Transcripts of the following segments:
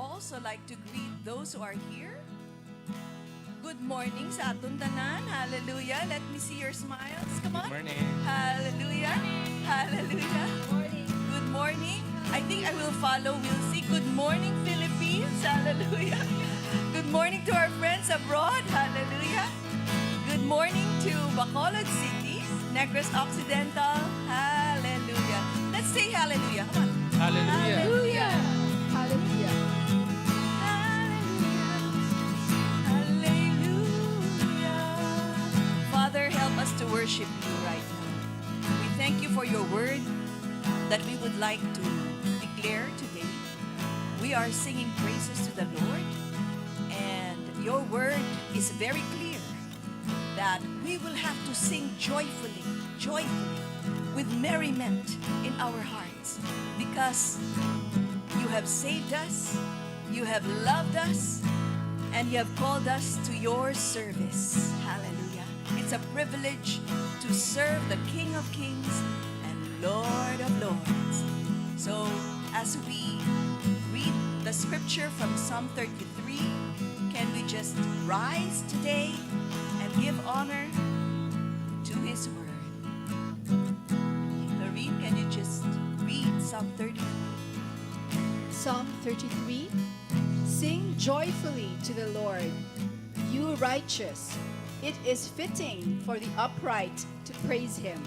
also like to greet those who are here. Good morning sa atong tanan. Hallelujah. Let me see your smiles. Come on. Good morning. Hallelujah. Hallelujah. Good morning. I think I will follow. We'll see. Good morning, Philippines. Hallelujah. Good morning to our friends abroad. Hallelujah. Good morning to Bacolod City, Negros Occidental. Hallelujah. Let's say hallelujah. Come on. Hallelujah. Hallelujah. Hallelujah. Father, help us to worship you right now. We thank you for your word that we would like to declare today. We are singing praises to the Lord, and your word is very clear that we will have to sing joyfully, with merriment in our hearts, because you have saved us, you have loved us, and you have called us to your service. Hallelujah. It's a privilege to serve the King of Kings and Lord of Lords. So as we read the scripture from Psalm 33, can we just rise today and give honor to his word? Lorene, can you just read Psalm 33? Psalm 33. Sing joyfully to the Lord, you righteous. It is fitting for the upright to praise him.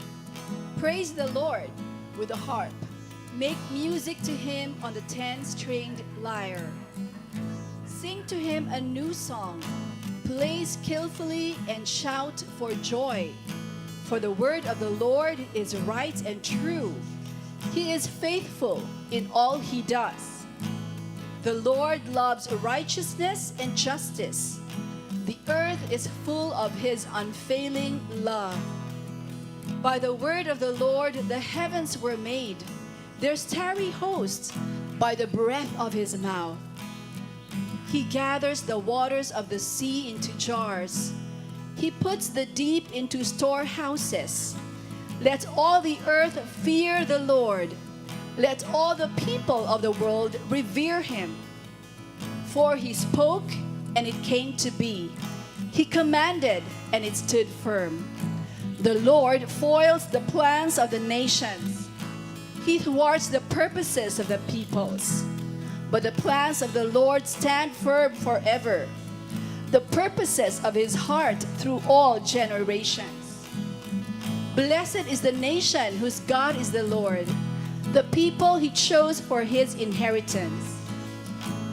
Praise the Lord with the harp. Make music to him on the 10-stringed lyre. Sing to him a new song. Play skillfully and shout for joy. For the word of the Lord is right and true. He is faithful in all he does. The Lord loves righteousness and justice. The earth is full of his unfailing love. By the word of the Lord the heavens were made, their starry hosts by the breath of his mouth. He gathers the waters of the sea into jars. He puts the deep into storehouses. Let all the earth fear the Lord. Let all the people of the world revere him. For he spoke, and it came to be. He commanded, and it stood firm. The Lord foils the plans of the nations. He thwarts the purposes of the peoples. But the plans of the Lord stand firm forever, the purposes of his heart through all generations. Blessed is the nation whose God is the Lord, the people he chose for his inheritance.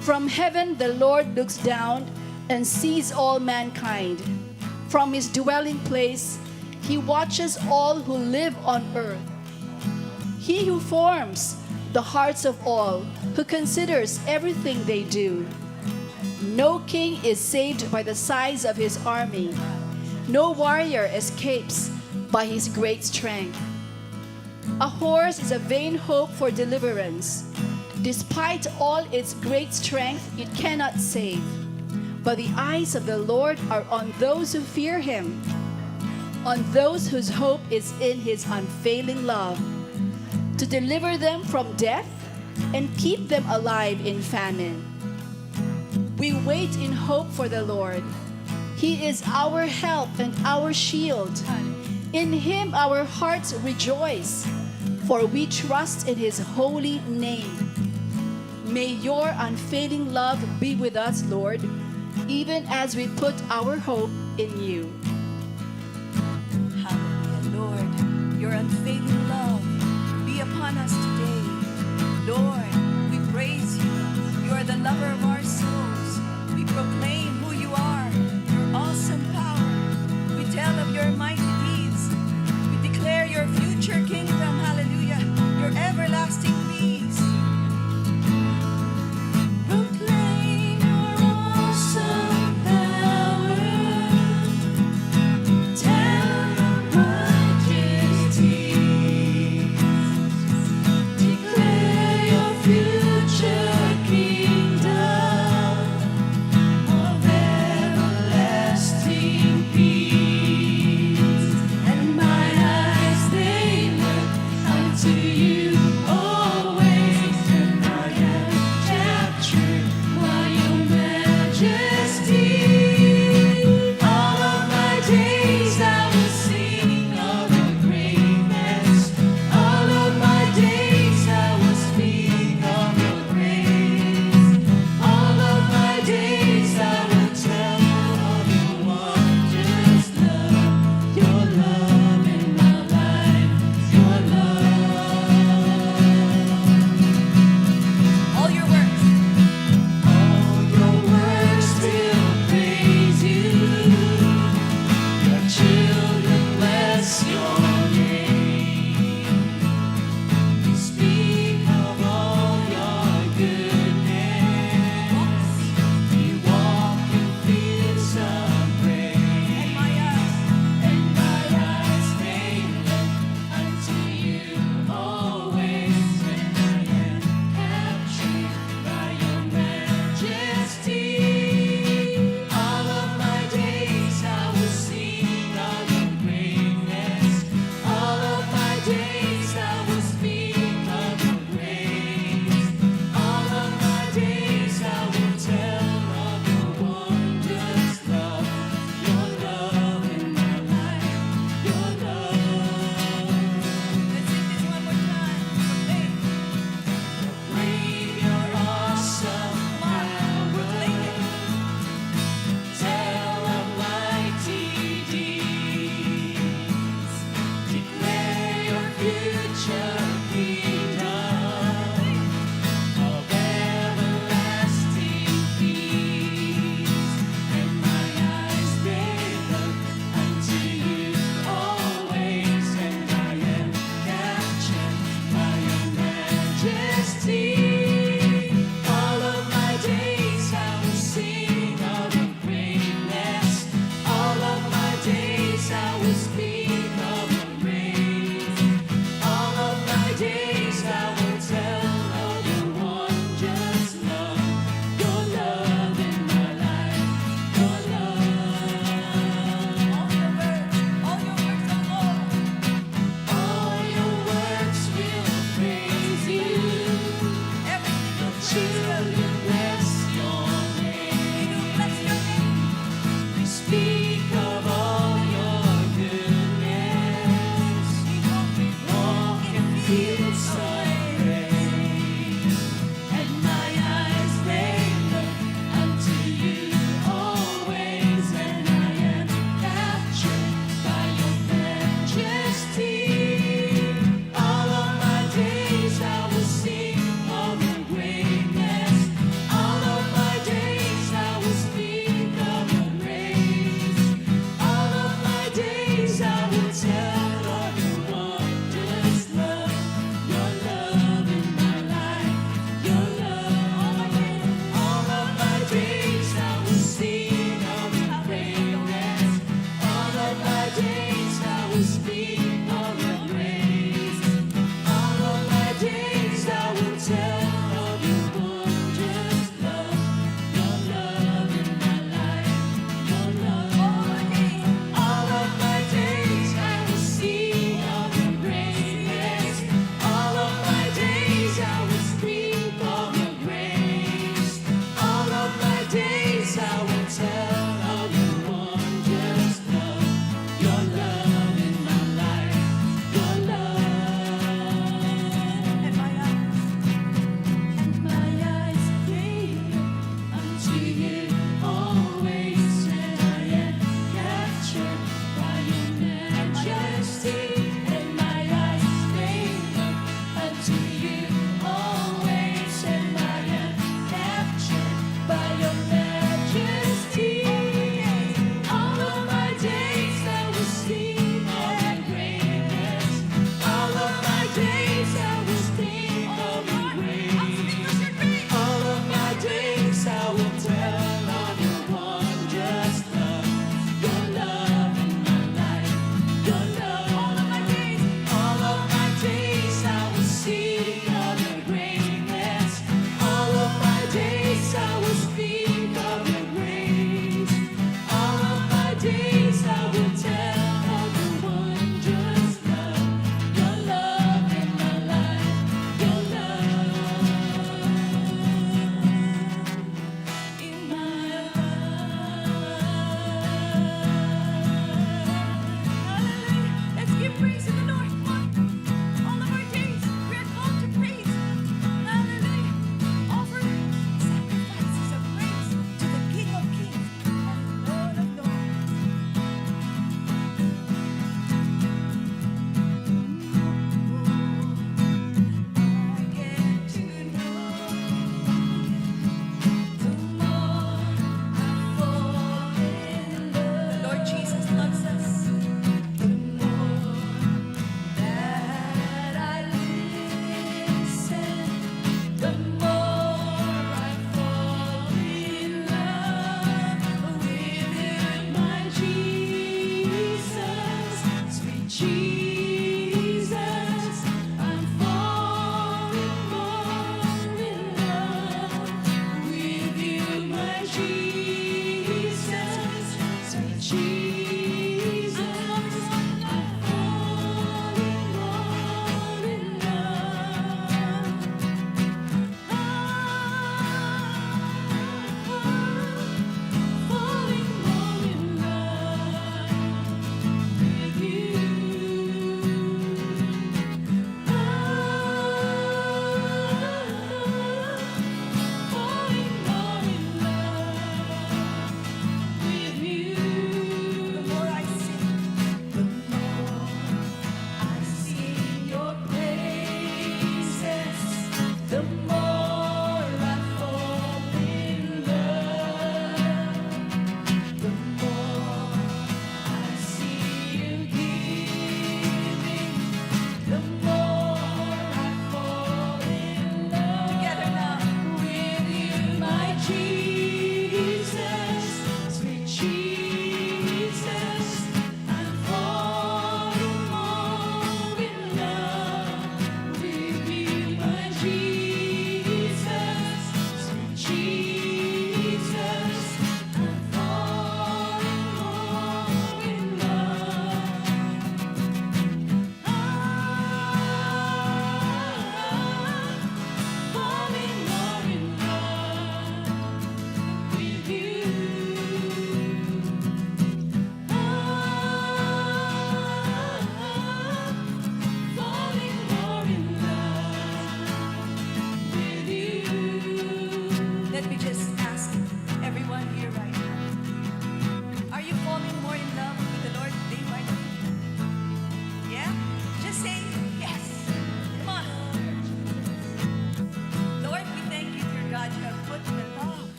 From heaven the Lord looks down and sees all mankind. From his dwelling place he watches all who live on earth. He who forms the hearts of all, who considers everything they do. No king is saved by the size of his army. No warrior escapes by his great strength. A horse is a vain hope for deliverance. Despite all its great strength, it cannot save. But the eyes of the Lord are on those who fear him, on those whose hope is in his unfailing love, to deliver them from death and keep them alive in famine. We wait in hope for the Lord. He is our help and our shield. In him our hearts rejoice, for we trust in his holy name. May your unfailing love be with us, Lord, even as we put our hope in you. Hallelujah, Lord. Your unfailing love be upon us today. Lord, we praise you. You are the lover of our souls. We proclaim who you are, your awesome power. We tell of your mighty deeds. We declare your future kingdom. Hallelujah. Your everlasting peace. Proclaim your awesome power. Tell your majesty.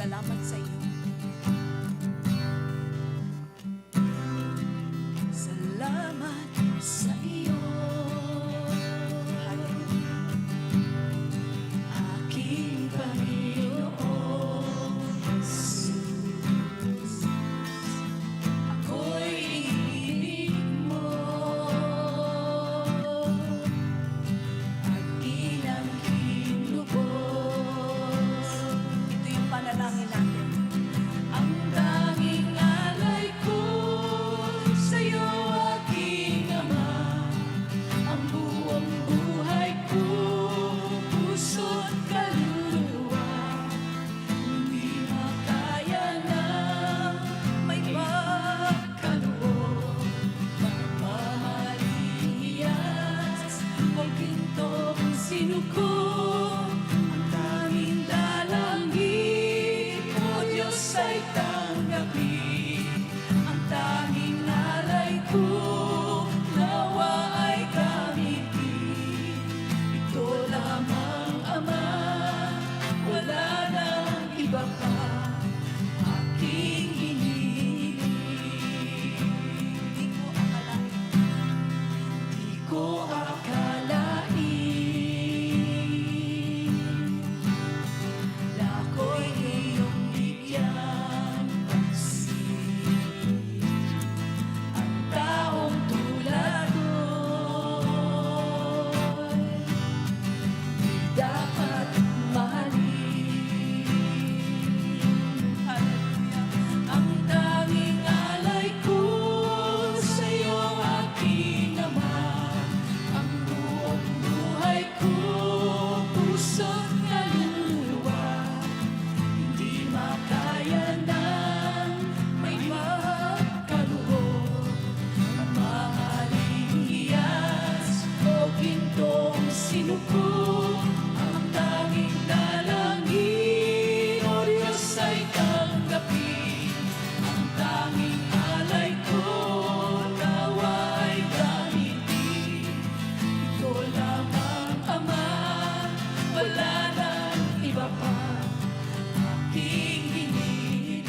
Salamat sa iyo. Salamat sa iyo. Hallelujah. Aking Panginoon Jesus, ako'y ibig mo at inangking lubos. Ito yung panalangin natin. Ang tanging alay ko sa'yo, aking Ama, ang buong buhay ko, puso't kaluluwa, hindi makaya na may pagkaloob. Mamahaliyas o gintong sinuko, ang tanging dalangin, O Diyos ay tanggapin. Ang tanging alay ko, nawa ay gamitin. Ito lamang, Ama, wala nang iba pa, aking hinihiling. Hindi ko akalain. Di ko akalain na ako'y iyong bigyan pansin. Ang taong tulad ko'y di dapat mahalin. Hallelujah. Ang tanging alay ko sa'yo, aking Ama, ang buong buhay ko, puso't kaluluwa, hindi makaya ng may magkaloob. Mamahaling hiyas o gintong sinuko, ang tanging dalangin, O Diyos ay tanggapin. Ang tanging alay ko, nawa ay gamitin. Ito lamang, Ama, wala nang iba pa, aking hinihiling.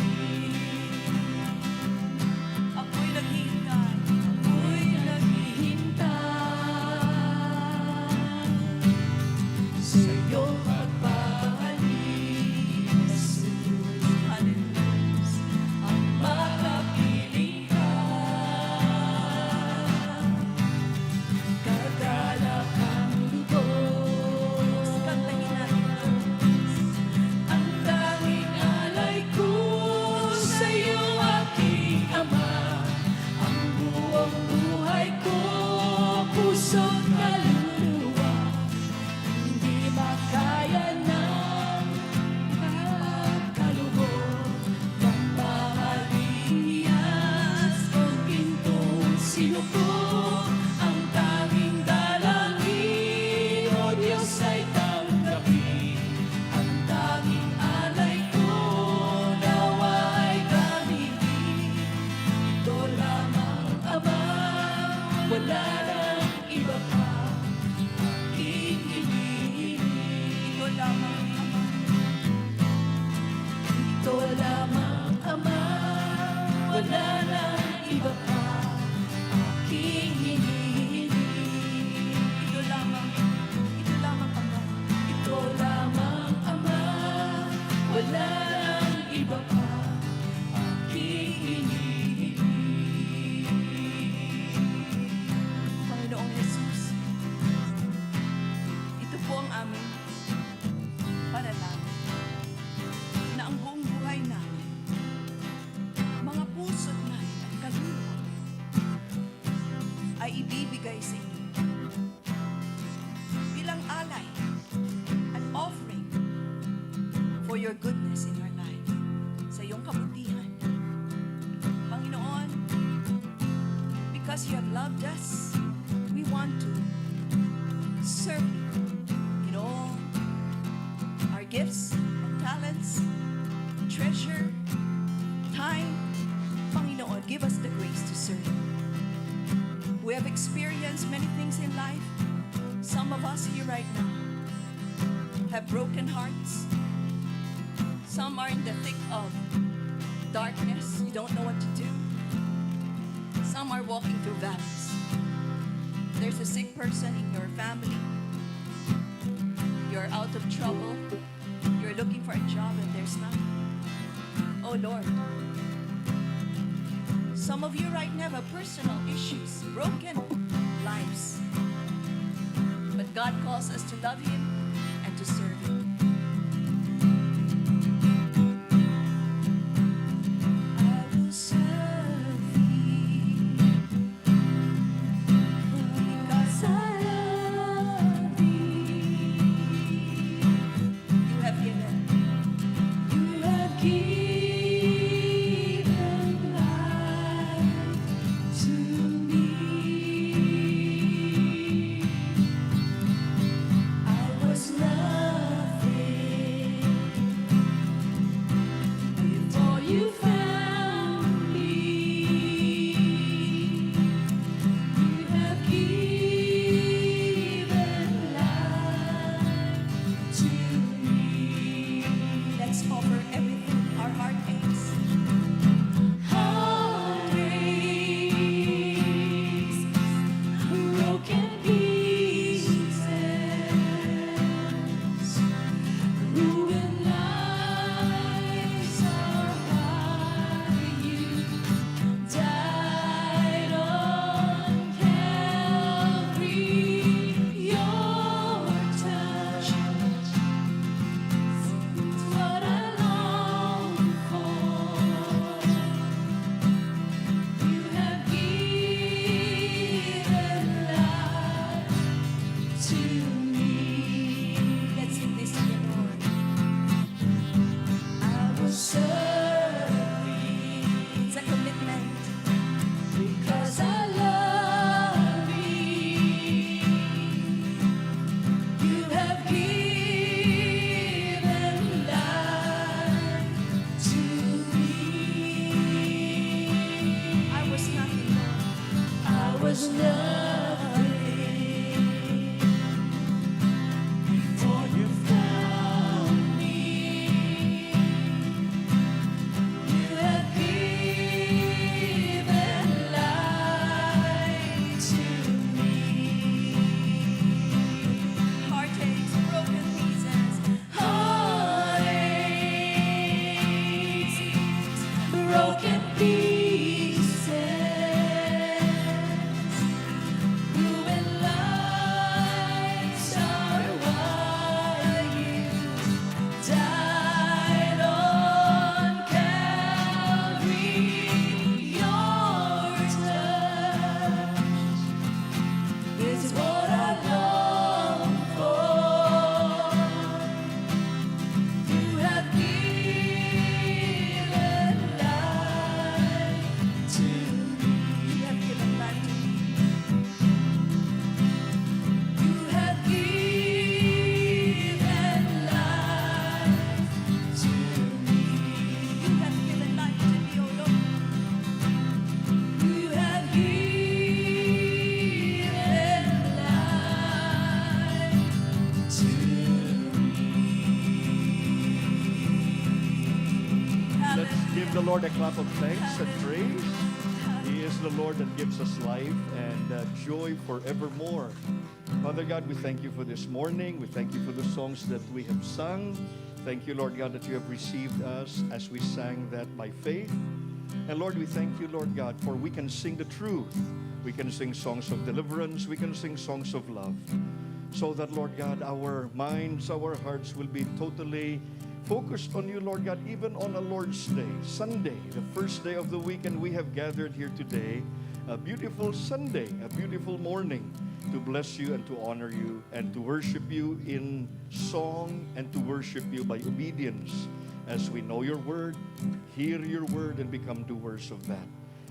Ako'y naghihintay. Ako'y naghihintay sa iyong pagbabalik, Jesus. Hallelujah. Ang makapiling ka, kagalak ang lubos. Kantahin natin. Ang tanging alay ko sa'yo, aking Ama, ang buong buhay ko, puso't kaluluwa, hindi makaya ng pagkaloob. Mamahaliyas o gintong sinuko, ang tanging dalangin, O Diyos ay tanggapin. Ang tanging alay ko, nawa ay gamitin. Ito lamang, Ama, wala nang iba pa, aking hinihiling. Ito lamang, Ama. Ito lamang, Ama, wala nang iba pa, aking hinihiling. Ito lamang, Ama. Ito lamang, Ama, wala nang iba pa, aking hinihiling. Panginoong Jesus, ito po ang aming panalangin na ang buong buhay namin, mga puso't namin at kaluluwa ay ibibigay sa inyo bilang alay, an offering for your goodness in our life, sa iyong kabutihan. Panginoon, because you have loved us, we want to serve you in all our gifts and talents, treasure, time. Panginoon, give us the grace to serve you. We have experienced many things in life. Some of us here right now have broken hearts. Some are in the thick of darkness. You don't know what to do. Some are walking through valleys. There's a sick person in your family. You're out of trouble. You're looking for a job and there's none. Oh Lord. Some of you right now have personal issues, broken lives. But God calls us to love Him and to serve Him. I will serve Thee because I love Thee. You have given. You have given life to me. I was nothing before you found me. You have given life to me. Let's offer everything our heart aches. Heart aches, broken pieces, ruined lives are why you died on Calvary. Your touch is what I long for. You have given life to me. Let's sing this again, Lord. I will serve Thee. It's a commitment because I love Thee. You have given life to me. I was nothing, Lord. I was nothing before you found me. You have given life to me. Heartaches, broken pieces, heartaches, broken pieces, ruined lives are why you died on Calvary. Your touch is what I long for. You have given life to me. You have given life to me. You have given life to me. You have given life to me, oh Lord. You have given life to me. Let's give the Lord a clap of thanks and praise. He is the Lord that gives us life and joy forevermore. Father God, we thank you for this morning. We thank you for the songs that we have sung. Thank you, Lord God, that you have received us as we sang that by faith. And Lord, we thank you, Lord God, for we can sing the truth. We can sing songs of deliverance. We can sing songs of love. So that, Lord God, our minds, our hearts will be totally focused on you, Lord God, even on a Lord's Day, Sunday, the first day of the week, and we have gathered here today, a beautiful Sunday, a beautiful morning, to bless you and to honor you and to worship you in song and to worship you by obedience as we know your word, hear your word, and become doers of that.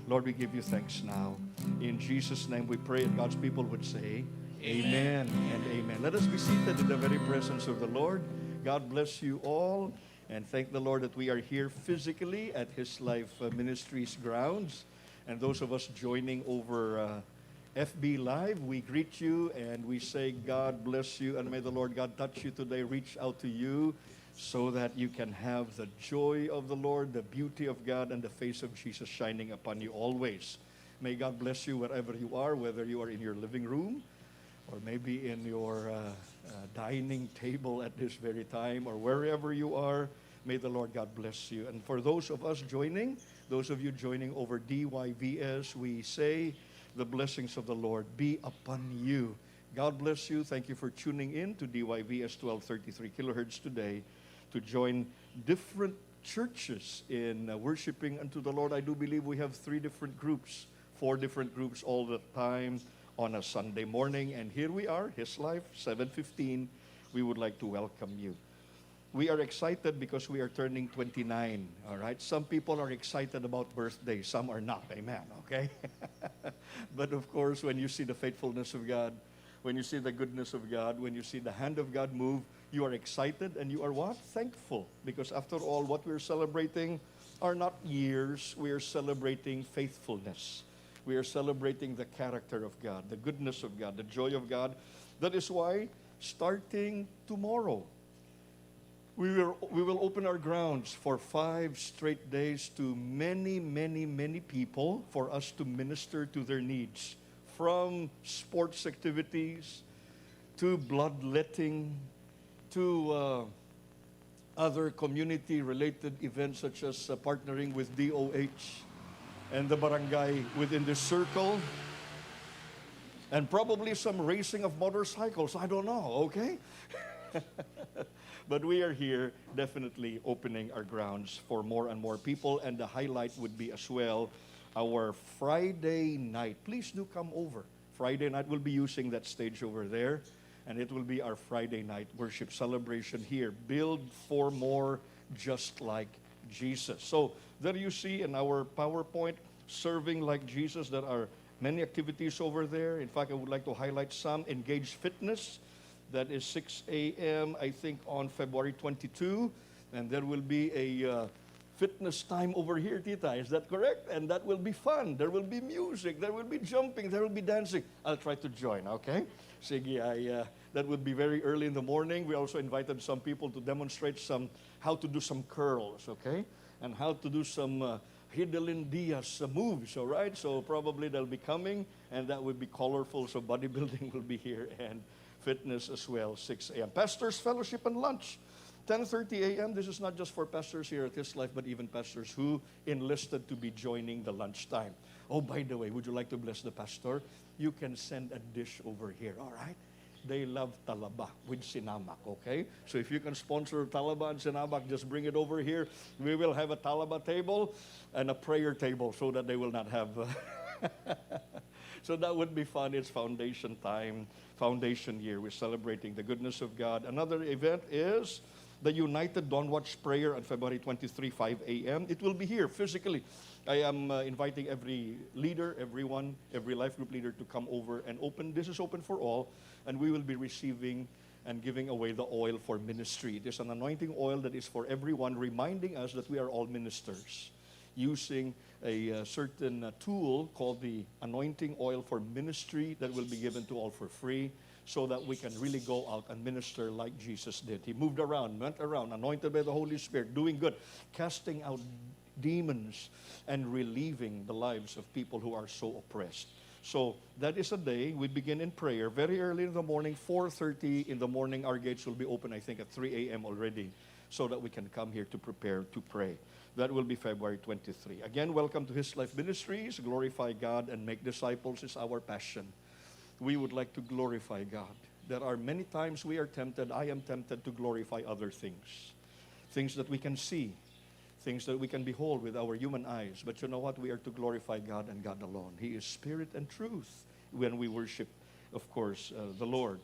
Lord, we give you thanks now. In Jesus' name we pray, and God's people would say, Amen and amen. Let us be seated in the very presence of the Lord. God bless you all, and thank the Lord that we are here physically at His Life Ministries grounds. And those of us joining over FB Live, we greet you and we say God bless you, and may the Lord God touch you today, reach out to you, so that you can have the joy of the Lord, the beauty of God, and the face of Jesus shining upon you always. May God bless you wherever you are, whether you are in your living room or maybe in your dining table at this very time, or wherever you are. May the Lord God bless you. And for those of us joining, those of you joining over DYVS, we say the blessings of the Lord be upon you. God bless you. Thank you for tuning in to DYVS 1233 kilohertz today to join different churches in worshiping unto the Lord. I do believe we have 4 different groups all the time on a Sunday morning. And here we are, His Life, 7:15. We would like to welcome you. We are excited because we are turning 29, all right? Some people are excited about birthdays, some are not, amen, okay? But of course, when you see the faithfulness of God, when you see the goodness of God, when you see the hand of God move, you are excited and you are what? Thankful. Because after all, what we're celebrating are not years. We are celebrating faithfulness. We are celebrating the character of God, the goodness of God, the joy of God. That is why, starting tomorrow, we will open our grounds for 5 straight days to many, many, many people for us to minister to their needs. From sports activities to bloodletting to other community-related events such as partnering with DOH and the barangay within this circle, and probably some racing of motorcycles. I don't know, okay? But we are here definitely opening our grounds for more and more people, and the highlight would be as well our Friday night. Please do come over. Friday night, we'll be using that stage over there, and it will be our Friday night worship celebration here. Build for more, just like Jesus. So there you see in our PowerPoint, serving like Jesus. There are many activities over there. In fact, I would like to highlight some. Engage Fitness. That is 6 a.m., I think, on February 22. And there will be a fitness time over here, Tita. Is that correct? And that will be fun. There will be music. There will be jumping. There will be dancing. I'll try to join, okay? Sige, that would be very early in the morning. We also invited some people to demonstrate how to do some curls, okay? And how to do some Hidalin Diaz moves, all right? So probably they'll be coming, and that would be colorful. So bodybuilding will be here, and fitness as well, 6 a.m. Pastors Fellowship and Lunch, 10:30 a.m. This is not just for pastors here at His Life, but even pastors who enlisted to be joining the lunchtime. Oh, by the way, would you like to bless the pastor? You can send a dish over here, all right? They love talaba with sinamak, okay? So if you can sponsor talaba and sinamak, just bring it over here. We will have a talaba table and a prayer table so that they will not have... So that would be fun. It's foundation time, foundation year. We're celebrating the goodness of God. Another event is the United Dawn Watch Prayer on February 23, 5 a.m. It will be here physically. I am inviting every leader, everyone, every life group leader to come over and open. This is open for all, and we will be receiving and giving away the oil for ministry. It is an anointing oil that is for everyone, reminding us that we are all ministers, using a certain tool called the anointing oil for ministry that will be given to all for free, so that we can really go out and minister like Jesus did. He moved around, went around, anointed by the Holy Spirit, doing good, casting out demons, and relieving the lives of people who are so oppressed. So that is a day. We begin in prayer very early in the morning, 4:30 in the morning. Our gates will be open, I think, at 3 a.m. already, so that we can come here to prepare to pray. That will be February 23. Again, welcome to His Life Ministries. Glorify God and make disciples is our passion. We would like to glorify God. There are many times we are tempted, I am tempted to glorify other things. Things that we can see, things that we can behold with our human eyes. But you know what? We are to glorify God and God alone. He is spirit and truth when we worship, of course, the Lord.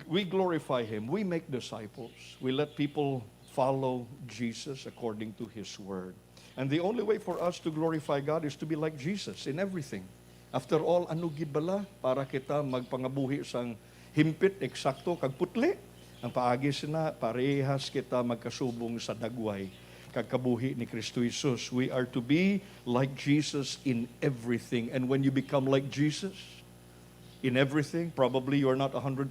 We glorify Him. We make disciples. We let people follow Jesus according to His Word. And the only way for us to glorify God is to be like Jesus in everything. After all, ano gid bala para kita magpangabuhi sang himpit, eksakto, kag putli? Ang paagi sina, parehas kita magkasubong sa dagway, kag kabuhi ni Kristo Jesus. We are to be like Jesus in everything. And when you become like Jesus in everything, probably you are not 100%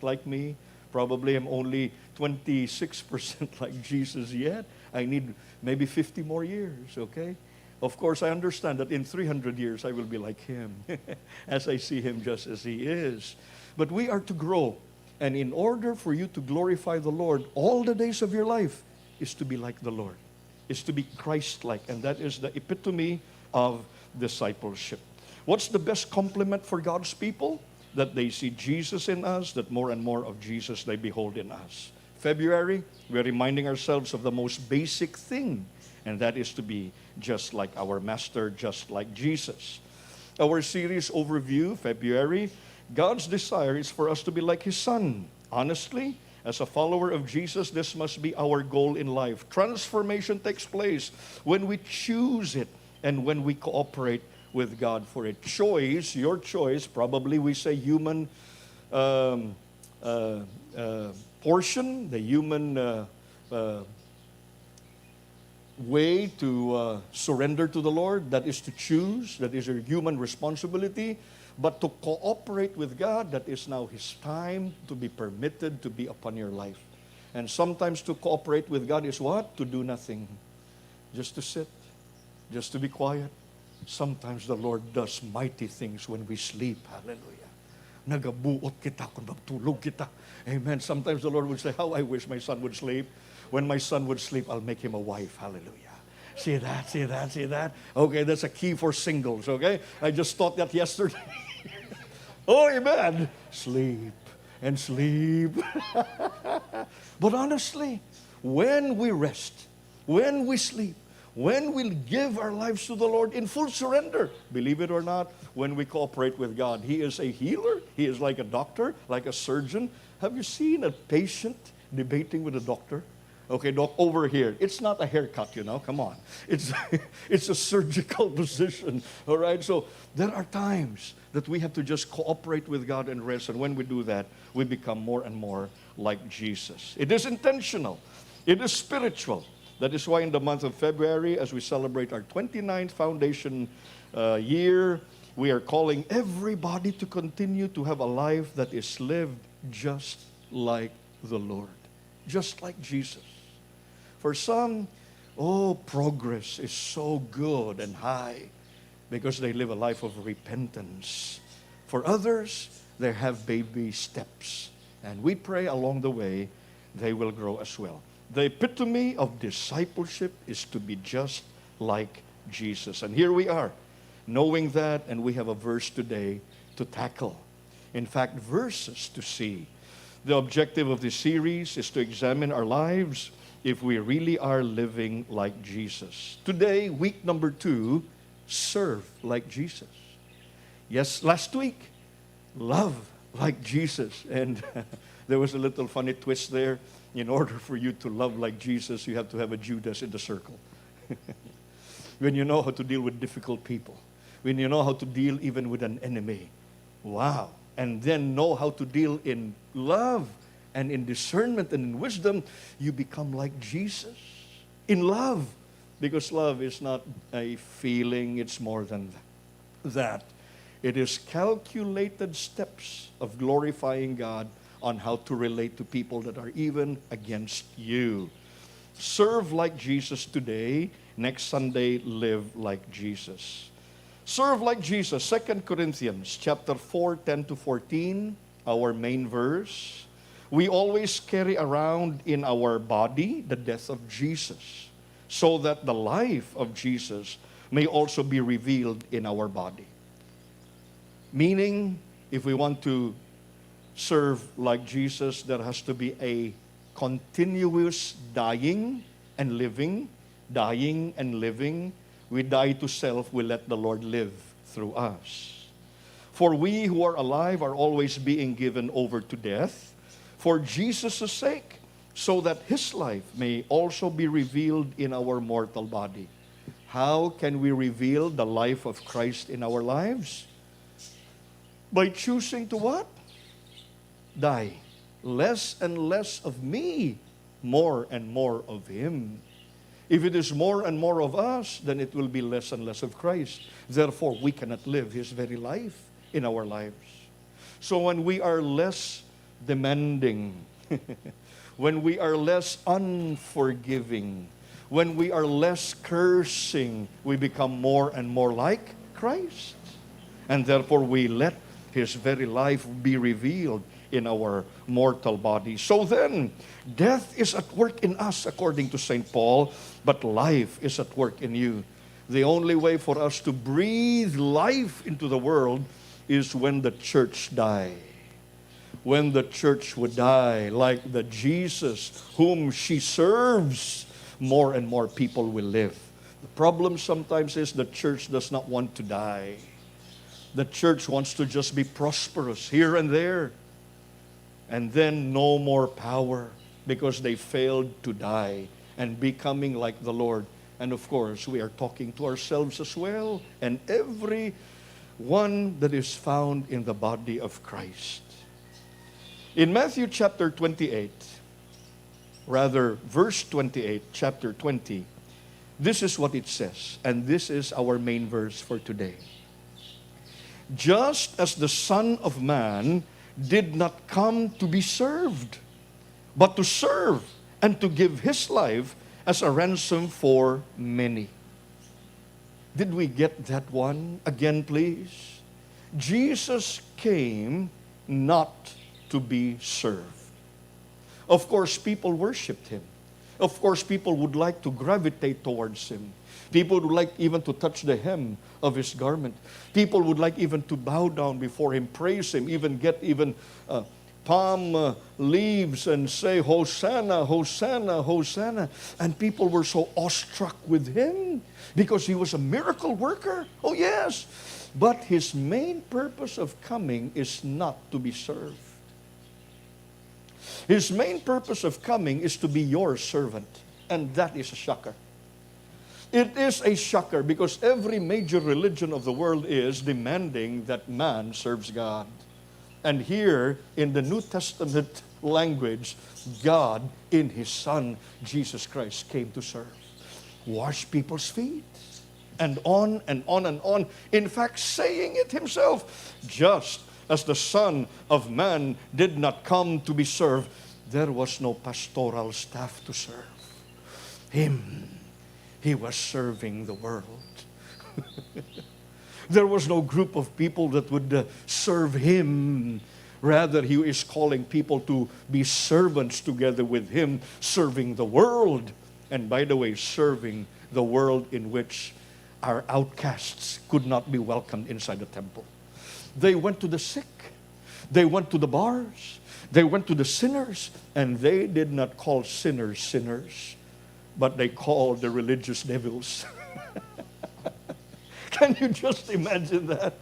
like me, Probably I'm only 26% like Jesus yet. I need maybe 50 more years, okay? Of course, I understand that in 300 years I will be like him as I see him just as he is. But we are to grow. And in order for you to glorify the Lord, all the days of your life is to be like the Lord, is to be Christ-like. And that is the epitome of discipleship. What's the best compliment for God's people? That they see Jesus in us, that more and more of Jesus they behold in us. February, we're reminding ourselves of the most basic thing, and that is to be just like our Master, just like Jesus. Our series overview, February, God's desire is for us to be like His Son. Honestly, as a follower of Jesus, this must be our goal in life. Transformation takes place when we choose it and when we cooperate with God for it. Choice, your choice, probably we say human portion, the human way to surrender to the Lord, that is to choose, that is your human responsibility. But to cooperate with God, that is now His time to be permitted to be upon your life. And sometimes to cooperate with God is what? To do nothing. Just to sit, just to be quiet. Sometimes the Lord does mighty things when we sleep. Hallelujah. Nagabuot kita kung magtulog kita. Amen. Sometimes the Lord would say, how I wish my son would sleep. When my son would sleep, I'll make him a wife. Hallelujah. See that, see that, see that? Okay, that's a key for singles, okay? I just thought that yesterday. Oh, amen. Sleep and sleep. But honestly, when we rest, when we sleep, when we give our lives to the Lord in full surrender, believe it or not, when we cooperate with God, He is a healer. He is like a doctor, like a surgeon. Have you seen a patient debating with a doctor? Okay, doc, over here. It's not a haircut, you know. Come on. It's a surgical position, all right? So there are times that we have to just cooperate with God and rest. And when we do that, we become more and more like Jesus. It is intentional. It is spiritual. That is why in the month of February, as we celebrate our 29th foundation year, we are calling everybody to continue to have a life that is lived just like the Lord, just like Jesus. For some, progress is so good and high because they live a life of repentance. For others, they have baby steps. And we pray along the way, they will grow as well. The epitome of discipleship is to be just like Jesus. And here we are, knowing that, and we have a verse today to tackle. In fact, verses to see. The objective of this series is to examine our lives if we really are living like Jesus. Today, week number 2, serve like Jesus. Yes, last week, love like Jesus. And there was a little funny twist there. In order for you to love like Jesus, you have to have a Judas in the circle. When you know how to deal with difficult people, when you know how to deal even with an enemy, wow. And then know how to deal in love and in discernment and in wisdom, you become like Jesus. In love, because love is not a feeling, it's more than that. It is calculated steps of glorifying God on how to relate to people that are even against you. Serve like Jesus today. Next Sunday, live like Jesus. Serve like Jesus. 2 Corinthians chapter 4, 10 to 14, our main verse. We always carry around in our body the death of Jesus, so that the life of Jesus may also be revealed in our body. Meaning, if we want to serve like Jesus, there has to be a continuous dying and living, dying and living. We die to self, we let the Lord live through us. For we who are alive are always being given over to death for Jesus' sake, so that His life may also be revealed in our mortal body. How can we reveal the life of Christ in our lives? By choosing to what? Die. Less and less of me, more and more of Him. If it is more and more of us, then it will be less and less of Christ. Therefore, we cannot live His very life in our lives. So when we are less demanding, when we are less unforgiving, when we are less cursing, we become more and more like Christ. And therefore we let His very life be revealed in our mortal body. So then, death is at work in us, according to St. Paul, but life is at work in you. The only way for us to breathe life into the world is when the church die. When the church would die, like the Jesus whom she serves, more and more people will live. The problem sometimes is the church does not want to die. The church wants to just be prosperous here and there. And then no more power because they failed to die and becoming like the Lord. And of course, we are talking to ourselves as well, and every one that is found in the body of Christ. In Matthew chapter 28, rather verse 28, chapter 20, this is what it says, and this is our main verse for today. Just as the Son of Man did not come to be served, but to serve and to give His life as a ransom for many. Did we get that one again, please? Jesus came not to be served. Of course, people worshiped Him. Of course, people would like to gravitate towards Him. People would like even to touch the hem of His garment. People would like even to bow down before Him, praise Him, even get palm leaves and say, Hosanna, Hosanna, Hosanna. And people were so awestruck with Him because He was a miracle worker. Oh yes, but His main purpose of coming is not to be served. His main purpose of coming is to be your servant. And that is a shocker. It is a shocker because every major religion of the world is demanding that man serves God. And here in the New Testament language, God in His Son, Jesus Christ, came to serve. Wash people's feet. And on and on and on. In fact, saying it Himself, just as the Son of Man did not come to be served, there was no pastoral staff to serve Him. He was serving the world. There was no group of people that would serve Him. Rather, He is calling people to be servants together with Him, serving the world. And by the way, serving the world in which our outcasts could not be welcomed inside the temple. They went to the sick. They went to the bars. They went to the sinners. And they did not call sinners sinners, but they called the religious devils. Can you just imagine that?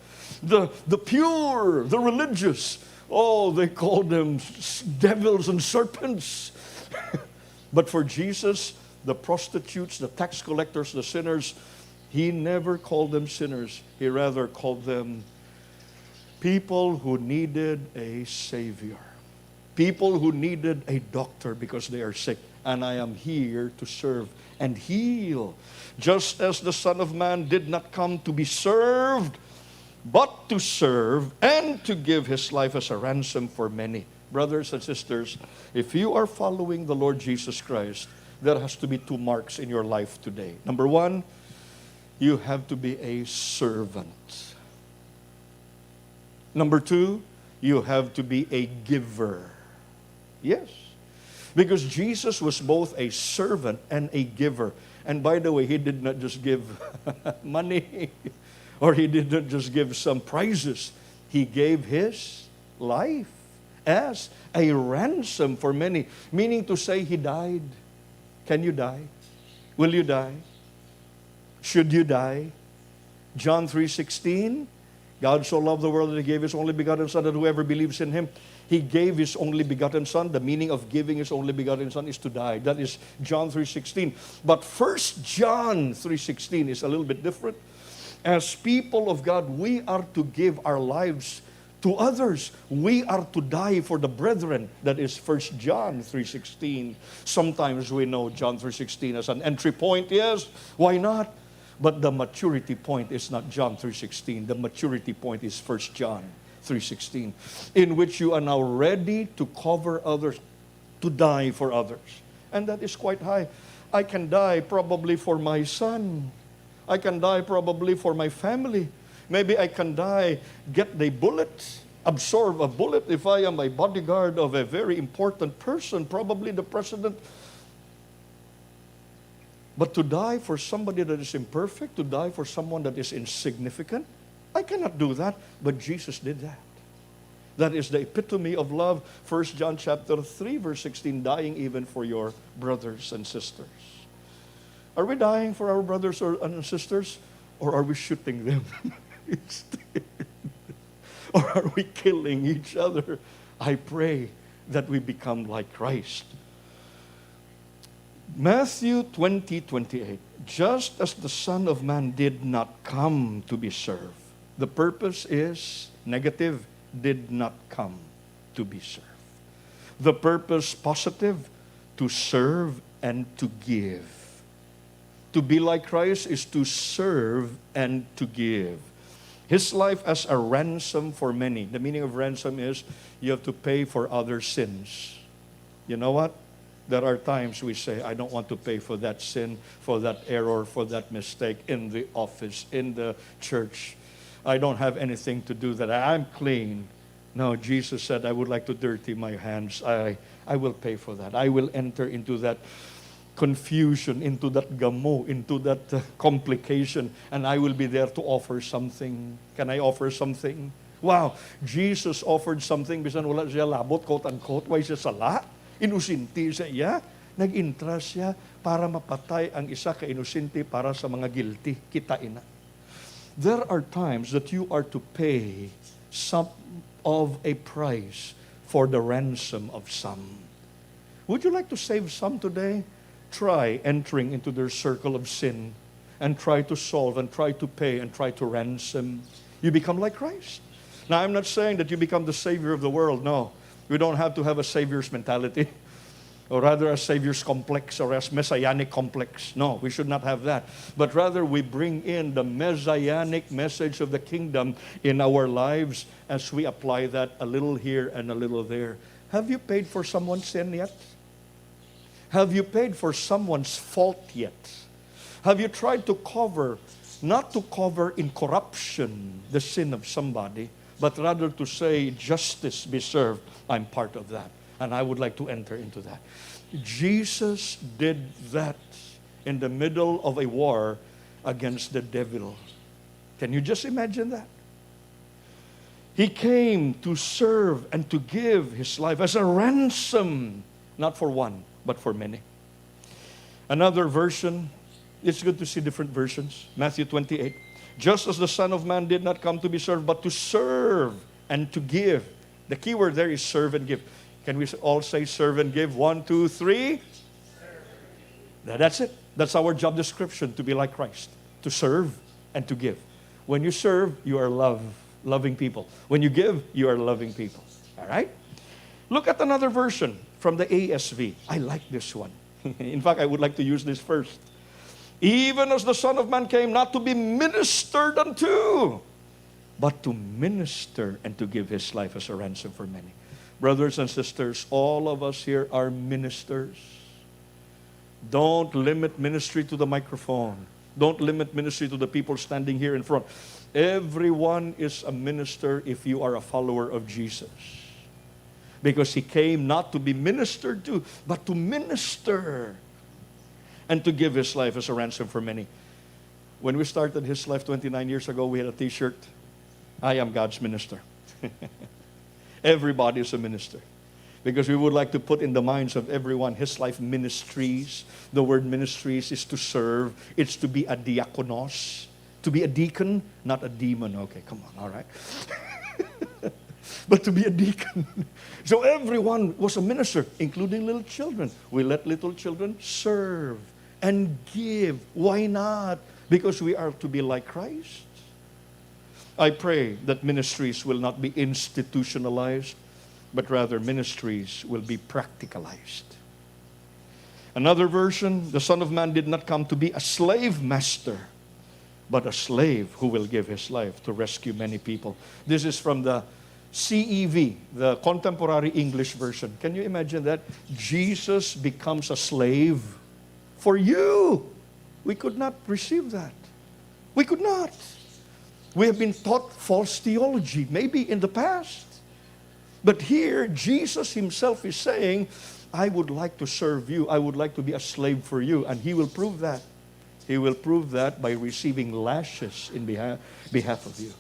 The pure, the religious, oh, they called them devils and serpents. But for Jesus, the prostitutes, the tax collectors, the sinners, He never called them sinners. He rather called them people who needed a Savior. People who needed a doctor because they are sick. And I am here to serve and heal. Just as the Son of Man did not come to be served, but to serve and to give His life as a ransom for many. Brothers and sisters, if you are following the Lord Jesus Christ, there has to be two marks in your life today. Number one, you have to be a servant. Number two, you have to be a giver. Yes. Because Jesus was both a servant and a giver. And by the way, He did not just give money, or He did not just give some prizes. He gave His life as a ransom for many. Meaning to say, He died. Can you die? Will you die? Should you die? John 3:16, God so loved the world that He gave His only begotten Son, that whoever believes in Him, He gave His only begotten Son. The meaning of giving His only begotten Son is to die. That is John 3:16. But 1 John 3:16 is a little bit different. As people of God, we are to give our lives to others. We are to die for the brethren. That is 1 John 3:16. Sometimes we know John 3:16 as an entry point. Yes, why not? But the maturity point is not John 3:16. The maturity point is 1 John 3:16, in which you are now ready to cover others to die for others. And that is quite high. I can die probably for my son. I can die probably for my family. Maybe I can die, get the bullet, absorb a bullet if I am a bodyguard of a very important person, probably the president. But to die for somebody that is imperfect, to die for someone that is insignificant, I cannot do that, but Jesus did that. That is the epitome of love. 1 John chapter 3, verse 16, dying even for your brothers and sisters. Are we dying for our brothers and sisters? Or are we shooting them instead? Or are we killing each other? I pray that we become like Christ. Matthew 20:28. Just as the Son of Man did not come to be served. The purpose is negative, did not come to be served. The purpose positive, to serve and to give. To be like Christ is to serve and to give. His life as a ransom for many. The meaning of ransom is you have to pay for other sins. You know what? There are times we say, I don't want to pay for that sin, for that error, for that mistake in the office, in the church. I don't have anything to do that. I'm clean. No, Jesus said, I would like to dirty my hands. I will pay for that. I will enter into that confusion, into that gamo, into that complication, and I will be there to offer something. Can I offer something? Wow, Jesus offered something, bisan wala siya labot, quote-unquote, why siya sala? Inusinti siya, nag-interest siya para mapatay ang isa ka inusinti para sa mga guilty. Kitain na. There are times that you are to pay some of a price for the ransom of some. Would you like to save some today? Try entering into their circle of sin and try to solve and try to pay and try to ransom. You become like Christ. Now, I'm not saying that you become the Savior of the world. No. We don't have to have a Savior's mentality, or rather a Savior's complex or a Messianic complex. No, we should not have that. But rather, we bring in the Messianic message of the kingdom in our lives as we apply that a little here and a little there. Have you paid for someone's sin yet? Have you paid for someone's fault yet? Have you tried to cover, not to cover in corruption the sin of somebody, but rather to say, justice be served, I'm part of that. And I would like to enter into that. Jesus did that in the middle of a war against the devil. Can you just imagine that? He came to serve and to give his life as a ransom, not for one, but for many. Another version, it's good to see different versions. Matthew 28. Just as the Son of Man did not come to be served, but to serve and to give. The key word there is serve and give. Can we all say serve and give? 1, 2, 3. That's it. That's our job description, to be like Christ. To serve and to give. When you serve, you are loving people. When you give, you are loving people. All right? Look at another version from the ASV. I like this one. In fact, I would like to use this first. Even as the Son of Man came not to be ministered unto, but to minister and to give his life as a ransom for many. Brothers and sisters, all of us here are ministers. Don't limit ministry to the microphone. Don't limit ministry to the people standing here in front. Everyone is a minister if you are a follower of Jesus. Because he came not to be ministered to, but to minister and to give his life as a ransom for many. When we started His Life 29 years ago, we had a t-shirt, I am God's minister. Everybody is a minister. Because we would like to put in the minds of everyone His Life ministries. The word ministries is to serve. It's to be a diakonos. To be a deacon, not a demon. Okay, come on, all right. But to be a deacon. So everyone was a minister, including little children. We let little children serve and give. Why not? Because we are to be like Christ. I pray that ministries will not be institutionalized, but rather ministries will be practicalized. Another version, the Son of Man did not come to be a slave master, but a slave who will give his life to rescue many people. This is from the CEV, the Contemporary English Version. Can you imagine that? Jesus becomes a slave for you. We could not receive that. We could not. We have been taught false theology, maybe in the past. But here, Jesus himself is saying, I would like to serve you. I would like to be a slave for you. And he will prove that. He will prove that by receiving lashes in behalf of you.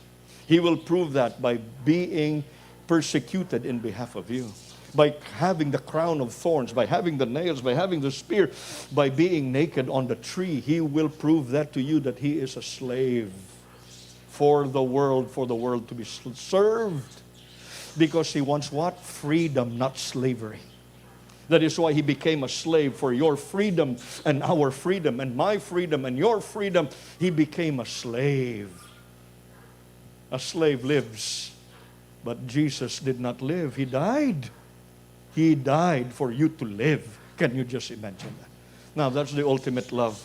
He will prove that by being persecuted in behalf of you. By having the crown of thorns, by having the nails, by having the spear, by being naked on the tree. He will prove that to you, that he is a slave for the world to be served. Because he wants what? Freedom, not slavery. That is why he became a slave for your freedom and our freedom and my freedom and your freedom. He became a slave. A slave lives, but Jesus did not live. He died. He died for you to live. Can you just imagine that? Now, that's the ultimate love.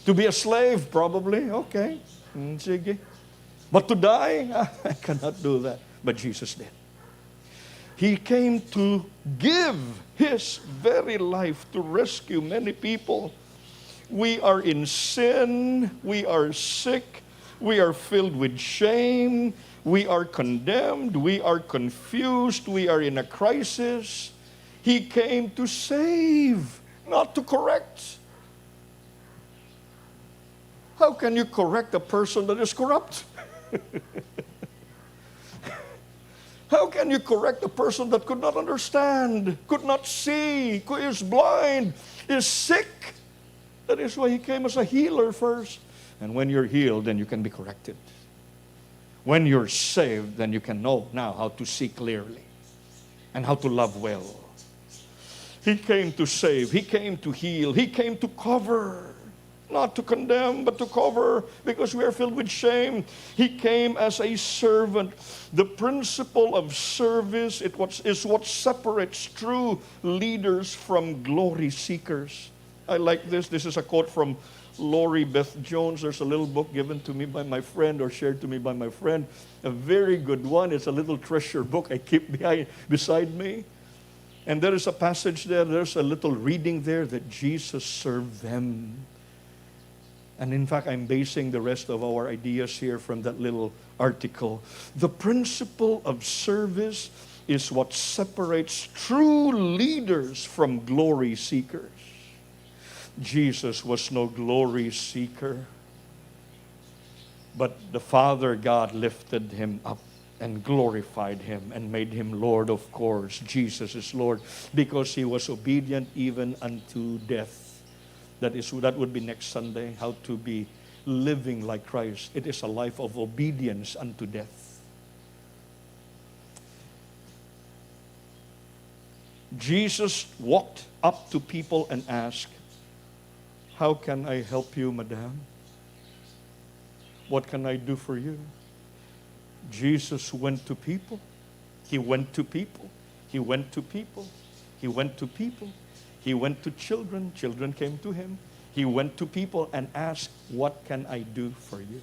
To be a slave, probably, okay. Sige. But to die, I cannot do that. But Jesus did. He came to give his very life to rescue many people. We are in sin. We are sick. We are filled with shame. We are condemned. We are confused. We are in a crisis. He came to save, not to correct. How can you correct a person that is corrupt? How can you correct a person that could not understand, could not see, who is blind, is sick? That is why he came as a healer first. And when you're healed, then you can be corrected. When you're saved, then you can know now how to see clearly and how to love well. He came to save. He came to heal. He came to cover. Not to condemn, but to cover, because we are filled with shame. He came as a servant. The principle of service is what separates true leaders from glory seekers. I like this. This is a quote from Lori Beth Jones. There's a little book given to me by my friend, or shared to me by my friend. A very good one. It's a little treasure book I keep beside me. And there is a passage there. There's a little reading there that Jesus served them. And in fact, I'm basing the rest of our ideas here from that little article. The principle of service is what separates true leaders from glory seekers. Jesus was no glory seeker, but the Father God lifted him up and glorified him and made him Lord, of course. Jesus is Lord because he was obedient even unto death. That would be next Sunday, how to be living like Christ. It is a life of obedience unto death. Jesus walked up to people and asked, how can I help you, madam? What can I do for you? Jesus went to people. He went to people. He went to people. He went to people. He went to children. Children came to him. He went to people and asked, what can I do for you?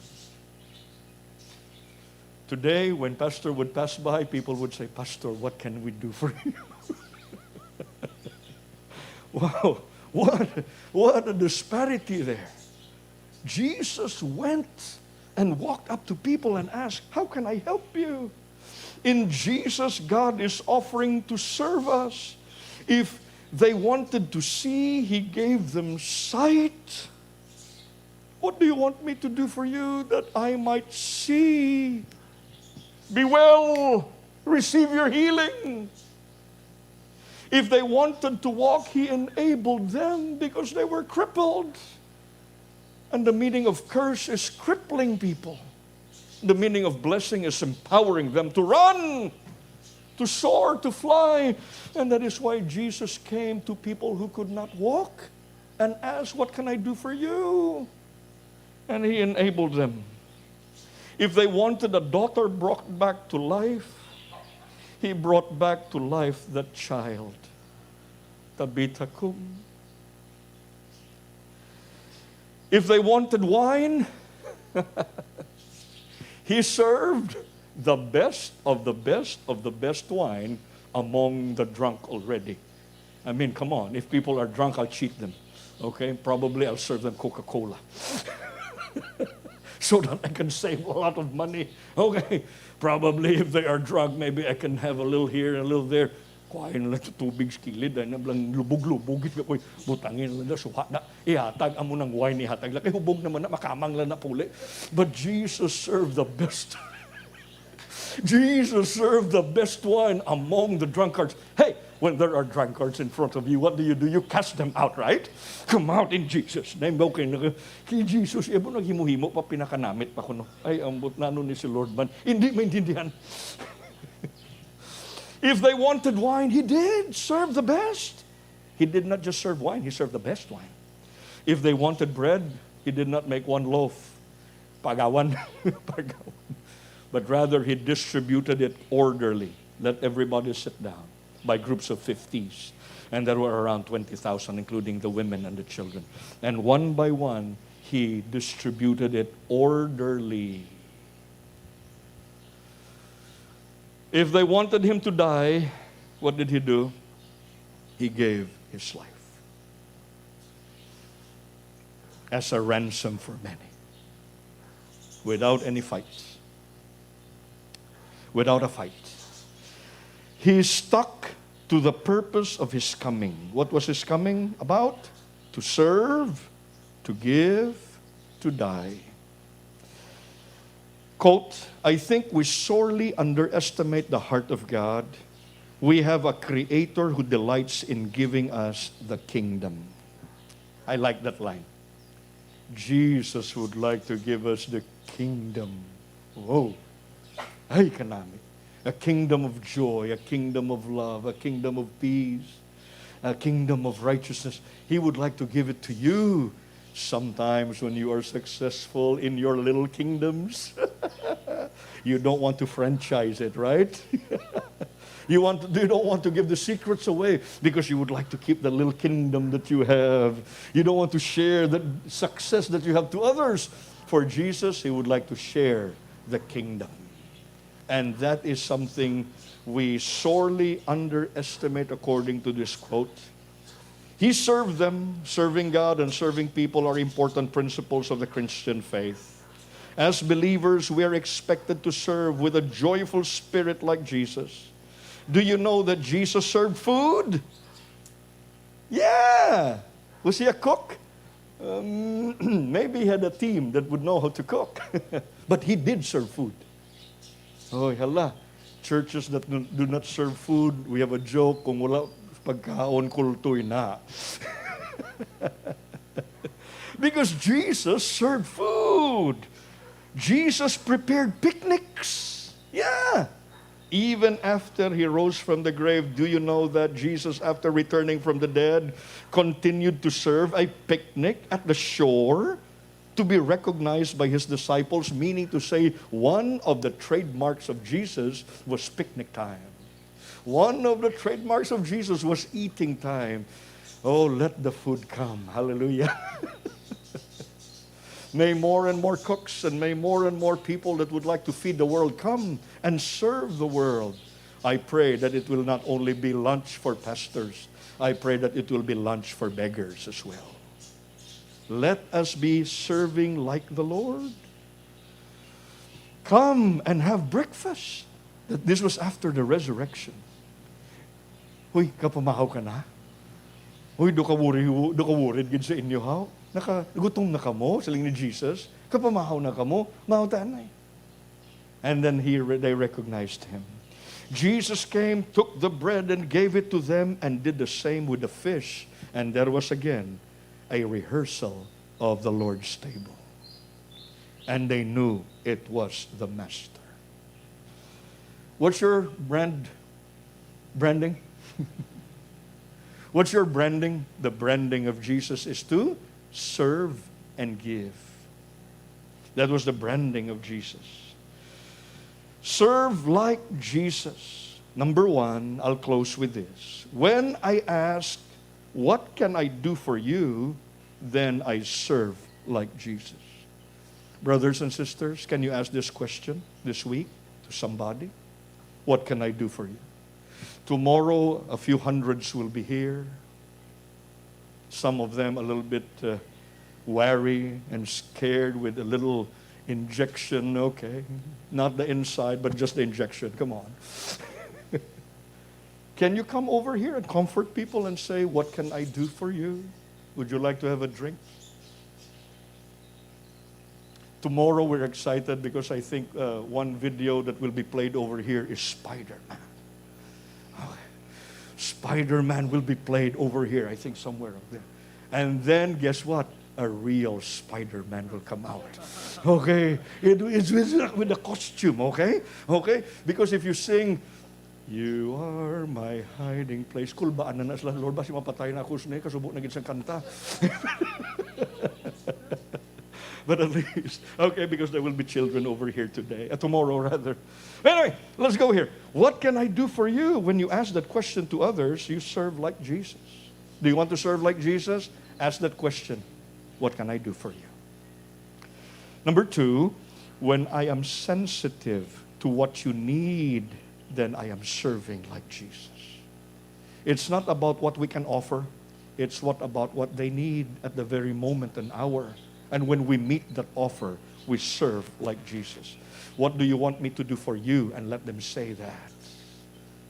Today, when pastor would pass by, people would say, Pastor, what can we do for you? Wow, what a disparity there. Jesus went and walked up to people and asked, how can I help you? In Jesus, God is offering to serve us. If they wanted to see, he gave them sight. What do you want me to do for you that I might see? Be well, receive your healing. If they wanted to walk, he enabled them because they were crippled. And the meaning of curse is crippling people. The meaning of blessing is empowering them to run, to soar, to fly. And that is why Jesus came to people who could not walk and asked, what can I do for you? And he enabled them. If they wanted a daughter brought back to life, he brought back to life that child. Tabitha kum. If they wanted wine, he served the best of the best of the best wine among the drunk already. I mean, come on. If people are drunk, I'll cheat them. Okay? Probably I'll serve them Coca-Cola. So that I can save a lot of money. Okay? Probably if they are drunk, maybe I can have a little here and a little there. Kuhain lang sa tubig sa kilid. Ay nablang lubog-lubog. Butangin lang na suha na. Ihatag amo ng wine ihatag lang. Kaya hubog naman na makamang lang na puli. But Jesus served the best. Jesus served the best wine among the drunkards. Hey, when there are drunkards in front of you, what do? You cast them out, right? Come out in Jesus' name. Okay, kay Jesus, ibo naghimuhimo pa pinakanamit pa kuno. Ay, ambot na nun ni si Lord man. Hindi maintindihan. If they wanted wine, he did serve the best. He did not just serve wine, he served the best wine. If they wanted bread, he did not make one loaf. Pagawan. Pagawan. But rather, he distributed it orderly. Let everybody sit down by groups of 50s. And there were around 20,000, including the women and the children. And one by one, he distributed it orderly. If they wanted him to die, what did he do? He gave his life as a ransom for many, without any fights, without a fight. He stuck to the purpose of his coming. What was his coming about? To serve, to give, to die. Quote, I think we sorely underestimate the heart of God. We have a creator who delights in giving us the kingdom. I like that line. Jesus would like to give us the kingdom. Whoa. Ay, kanami. A kingdom of joy, a kingdom of love, a kingdom of peace, a kingdom of righteousness. He would like to give it to you. Sometimes when you are successful in your little kingdoms, you don't want to franchise it, right? You don't want to give the secrets away because you would like to keep the little kingdom that you have. You don't want to share the success that you have to others. For Jesus, he would like to share the kingdom. And that is something we sorely underestimate according to this quote. He served them. Serving God and serving people are important principles of the Christian faith. As believers, we are expected to serve with a joyful spirit like Jesus. Do you know that Jesus served food? Yeah. Was he a cook? Maybe he had a team that would know how to cook. But he did serve food. Oh, hala. Churches that do not serve food, we have a joke, kung wala pagkaon kultoy na. Because Jesus served food. Jesus prepared picnics. Yeah. Even after he rose from the grave, do you know that Jesus, after returning from the dead, continued to serve a picnic at the shore to be recognized by his disciples, meaning to say one of the trademarks of Jesus was picnic time. One of the trademarks of Jesus was eating time. Oh, let the food come. Hallelujah. May more and more cooks and may more and more people that would like to feed the world come and serve the world. I pray that it will not only be lunch for pastors. I pray that it will be lunch for beggars as well. Let us be serving like the Lord. Come and have breakfast. This was after the resurrection. Huy, kapamahaw ka na? Huy, do ka wurid gid sa inyo, haw? Gutom na ka mo, saling ni Jesus. Kapamahaw na ka mo, mahutaan na eh. And then they recognized him. Jesus came, took the bread and gave it to them and did the same with the fish. And there was again a rehearsal of the Lord's table. And they knew it was the Master. What's your branding? What's your branding? The branding of Jesus is to serve and give. That was the branding of Jesus. Serve like Jesus. Number one, I'll close with this. When I ask, what can I do for you? Then I serve like Jesus. Brothers and sisters, can you ask this question this week? to somebody? What can I do for you? Tomorrow, a few hundreds will be here. Some of them a little bit wary and scared with a little injection, okay? Not the inside, but just the injection. Come on. Can you come over here and comfort people and say, what can I do for you? Would you like to have a drink? Tomorrow we're excited because I think one video that will be played over here is Spider-Man. Okay. Spider-Man will be played over here, I think somewhere up there. And then guess what? A real Spider-Man will come out. Okay? It's with a costume, okay? Okay? Because if you sing, you are my hiding place. Kulbaan na sila, Lord, basi mapatay na ako sa kasubok na gid sa kanta. But at least, okay, because there will be children over here today, tomorrow rather. Anyway, let's go here. What can I do for you? When you ask that question to others, you serve like Jesus. Do you want to serve like Jesus? Ask that question. What can I do for you? Number 2, when I am sensitive to what you need, then I am serving like Jesus. It's not about what we can offer. It's about what they need at the very moment and hour. And when we meet that offer, we serve like Jesus. What do you want me to do for you? And let them say that.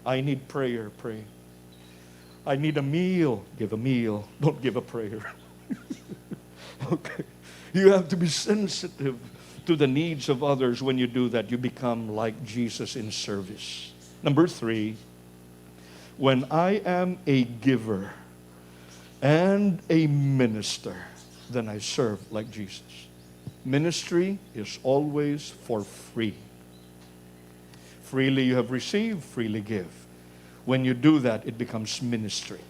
I need prayer, pray. I need a meal, give a meal. Don't give a prayer. Okay. You have to be sensitive to the needs of others. When you do that, you become like Jesus in service. Number 3, when I am a giver and a minister, then I serve like Jesus. Ministry is always for free. Freely you have received, freely give. When you do that, it becomes ministry.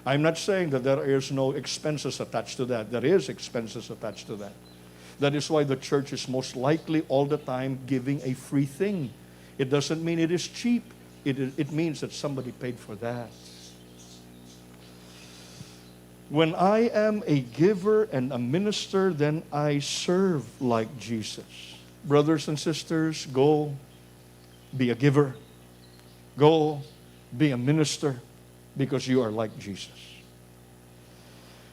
I'm not saying that there is no expenses attached to that. There is expenses attached to that. That is why the church is most likely all the time giving a free thing. It doesn't mean it is cheap. It means that somebody paid for that. When I am a giver and a minister, then I serve like Jesus. Brothers and sisters, go be a giver. Go be a minister because you are like Jesus.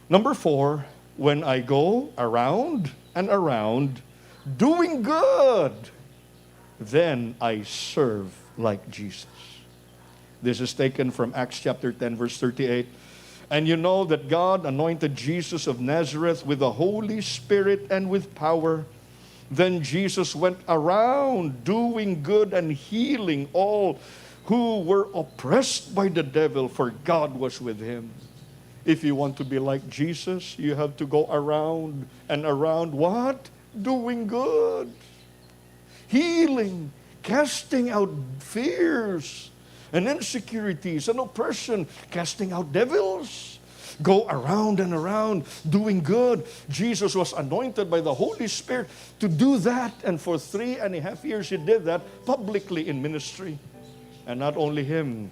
Number 4, when I go around and around doing good, then I serve like Jesus. This is taken from Acts chapter 10, verse 38. And you know that God anointed Jesus of Nazareth with the Holy Spirit and with power. Then Jesus went around doing good and healing all who were oppressed by the devil, for God was with him. If you want to be like Jesus, you have to go around and around what? Doing good. Healing, casting out fears and insecurities and oppression, casting out devils. Go around and around doing good. Jesus was anointed by the Holy Spirit to do that, and for 3.5 years he did that publicly in ministry. And not only him,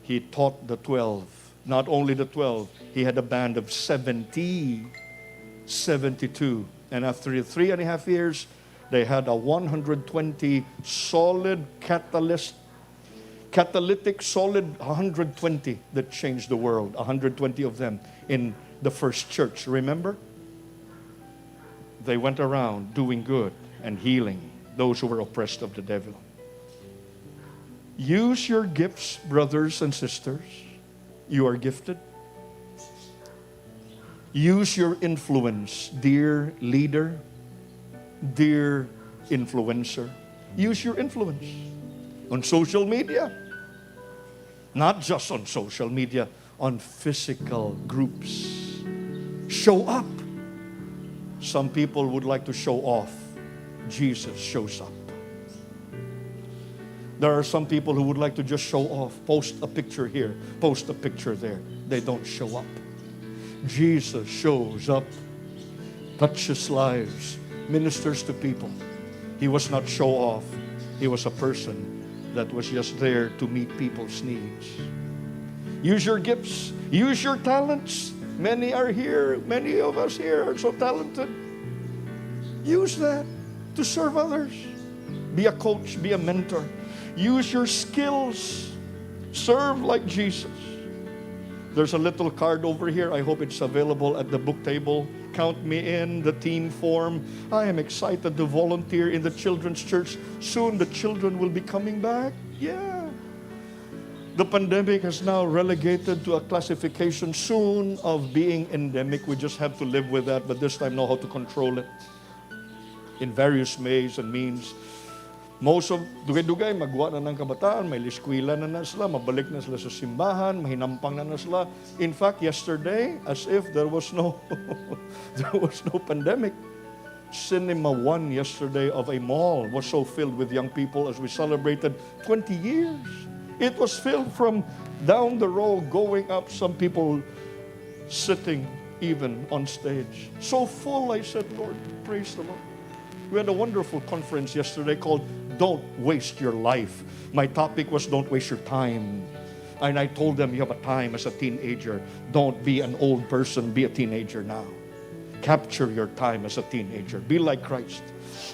he taught the 12. Not only the 12, he had a band of 72. And after 3.5 years, they had a 120 solid catalytic solid 120 that changed the world. 120 of them in the first church. Remember? They went around doing good and healing those who were oppressed of the devil. Use your gifts, brothers and sisters. You are gifted. Use your influence, dear leader, dear influencer. Use your influence on social media. Not just on social media, on physical groups. Show up. Some people would like to show off. Jesus shows up. There are some people who would like to just show off. Post a picture here, post a picture there. They don't show up. Jesus shows up, touches lives, ministers to people. He was not show off. He was a person that was just there to meet people's needs. Use your gifts. Use your talents. Many are here. Many of us here are so talented. Use that to serve others. Be a coach, be a mentor. Use your skills. Serve like Jesus. There's a little card over here. I hope it's available at the book table. Count me in, the team form. I am excited to volunteer in the children's church. Soon the children will be coming back. Yeah. The pandemic has now relegated to a classification soon of being endemic. We just have to live with that, but this time know how to control it in various ways and means. Most of, dugay-dugay, magwa na ng kabataan, may liskwila na sila, mabalik na sila sa simbahan, mahinampang na sila. In fact, yesterday, as if there was no, there was no pandemic, Cinema 1 yesterday of a mall was so filled with young people as we celebrated 20 years. It was filled from down the road, going up, some people sitting even on stage. So full, I said, Lord, praise the Lord. We had a wonderful conference yesterday called Don't Waste Your Life. My topic was Don't Waste Your Time. And I told them, you have a time as a teenager. Don't be an old person, be a teenager now. Capture your time as a teenager. Be like Christ.